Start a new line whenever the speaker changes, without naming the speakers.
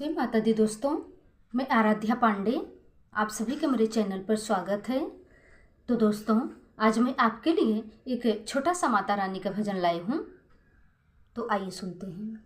जय माता दी दोस्तों, मैं आराध्या पांडे, आप सभी का मेरे चैनल पर स्वागत है। तो दोस्तों, आज मैं आपके लिए एक छोटा सा माता रानी का भजन लाई हूँ। तो आइए सुनते हैं।